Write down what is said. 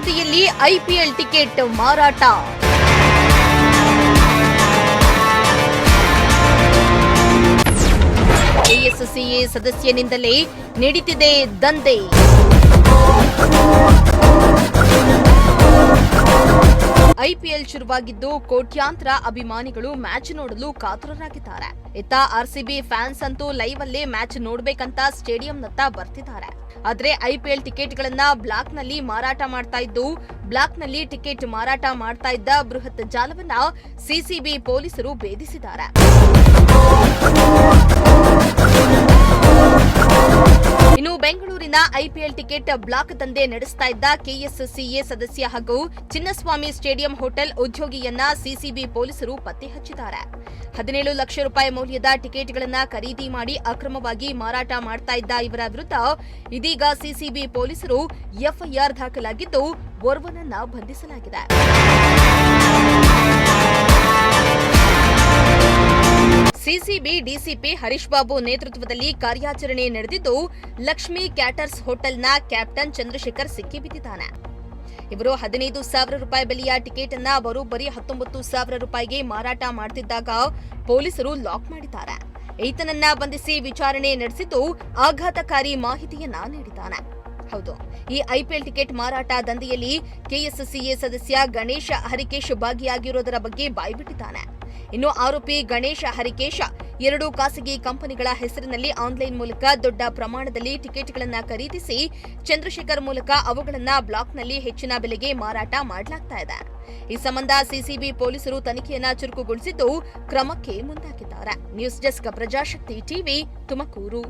ದಂಧೆಯಲ್ಲಿ IPL ticket ಮಾರಾಟ. KSCA ಸದಸ್ಯನಿಂದಲೇ ನಡೀತಿದೆ ದಂಧೆ. ಐಪಿಎಲ್ ಶುರುವಾಗಿದ್ದು ಕೋಟ್ಯಾಂತರ ಅಭಿಮಾನಿಗಳು ಮ್ಯಾಚ್ ನೋಡಲು ಕಾತುರರಾಗಿದ್ದಾರೆ. ಇತ್ತ ಆರ್ಸಿಬಿ ಫ್ಯಾನ್ಸ್ ಅಂತೂ ಲೈವ್ ಅಲ್ಲೇ ಮ್ಯಾಚ್ ನೋಡ್ಬೇಕಂತ ಸ್ಟೇಡಿಯಂನತ್ತ ಬರ್ತಿದ್ದಾರೆ. ಆದ್ರೆ ಐಪಿಎಲ್ ಟಿಕೆಟ್ಗಳನ್ನ ಬ್ಲಾಕ್ನಲ್ಲಿ ಮಾರಾಟ ಮಾಡ್ತಾ ಇದ್ದು, ಬ್ಲಾಕ್ನಲ್ಲಿ ಟಿಕೆಟ್ ಮಾರಾಟ ಮಾಡ್ತಾ ಇದ್ದ ಬೃಹತ್ ಜಾಲವನ್ನ ಸಿಸಿಬಿ ಪೊಲೀಸರು ಭೇದಿಸಿದ್ದಾರೆ. ಇನ್ನು ಬೆಂಗಳೂರಿನ ಐಪಿಎಲ್ ಟಿಕೆಟ್ ಬ್ಲಾಕ್ ದಂಧೆ ನಡೆಸ್ತಾ ಇದ್ದ ಕೆಎಸ್ಸಿಎ ಸದಸ್ಯ ಹಾಗೂ ಚಿನ್ನಸ್ವಾಮಿ ಸ್ಟೇಡಿಯಂ ಹೋಟೆಲ್ ಉದ್ಯೋಗಿಯನ್ನ ಸಿಸಿಬಿ ಪೊಲೀಸರು ಪತ್ತೆ ಹಚ್ಚಿದ್ದಾರೆ. 17 ಲಕ್ಷ ರೂಪಾಯಿ ಮೌಲ್ಯದ ಟಿಕೆಟ್ಗಳನ್ನ ಖರೀದಿ ಮಾಡಿ ಅಕ್ರಮವಾಗಿ ಮಾರಾಟ ಮಾಡ್ತಾ ಇದ್ದ ಇವರ ವಿರುದ್ಧ ಇದೀಗ ಸಿಸಿಬಿ ಪೊಲೀಸರು ಎಫ್ಐಆರ್ ದಾಖಲಾಗಿದ್ದು ಓರ್ವನನ್ನ ಬಂಧಿಸಲಾಗಿದೆ. ಸಿಸಿಬಿ ಡಿಸಿಪಿ ಹರೀಶ್ ಬಾಬು ನೇತೃತ್ವದಲ್ಲಿ ಕಾರ್ಯಾಚರಣೆ ನಡೆದಿದ್ದು, ಲಕ್ಷ್ಮಿ ಕ್ಯಾಟರ್ಸ್ ಹೋಟೆಲ್ನ ಕ್ಯಾಪ್ಟನ್ ಚಂದ್ರಶೇಖರ್ ಸಿಕ್ಕಿಬಿದ್ದಿದ್ದಾನೆ. ಇವರು 15,000 ರೂಪಾಯಿ ಬೆಲೆಯ ಟಿಕೆಟ್ ಅನ್ನ ಬರೋಬ್ಬರಿ 19,000 ರೂಪಾಯಿಗೆ ಮಾರಾಟ ಮಾಡುತ್ತಿದ್ದಾಗ ಪೊಲೀಸರು ಲಾಕ್ ಮಾಡಿದ್ದಾರೆ. ಈತನನ್ನ ಬಂಧಿಸಿ ವಿಚಾರಣೆ ನಡೆಸಿದ್ದು, ಆಘಾತಕಾರಿ ಮಾಹಿತಿಯನ್ನ ನೀಡಿದ್ದಾನೆ. ಹೌದು, ಈ ಐಪಿಎಲ್ ಟಿಕೆಟ್ ಮಾರಾಟ ದಂಧೆಯಲ್ಲಿ ಕೆಎಸ್ಸಿಎ ಸದಸ್ಯ ಗಣೇಶ ಹರಿಕೇಶ್ ಭಾಗಿಯಾಗಿರುವುದರ ಬಗ್ಗೆ ಬಾಯ್ಬಿಟ್ಟಿದ್ದಾನೆ. ಇನ್ನು ಆರೋಪಿ ಗಣೇಶ ಹರಿಕೇಶ 2 ಖಾಸಗಿ ಕಂಪನಿಗಳ ಹೆಸರಿನಲ್ಲಿ ಆನ್ಲೈನ್ ಮೂಲಕ ದೊಡ್ಡ ಪ್ರಮಾಣದಲ್ಲಿ ಟಿಕೆಟ್ಗಳನ್ನು ಖರೀದಿಸಿ ಚಂದ್ರಶೇಖರ್ ಮೂಲಕ ಅವುಗಳನ್ನು ಬ್ಲಾಕ್ನಲ್ಲಿ ಹೆಚ್ಚಿನ ಬೆಲೆಗೆ ಮಾರಾಟ ಮಾಡಲಾಗ್ತಾ ಇದೆ. ಈ ಸಂಬಂಧ ಸಿಸಿಬಿ ಪೊಲೀಸರು ತನಿಖೆಯನ್ನ ಚುರುಕುಗೊಳಿಸಿದ್ದು, ಕ್ರಮಕ್ಕೆ ಮುಂದಾಗಿದ್ದಾರೆ. News desk, Prajashakti TV, Tumakuru.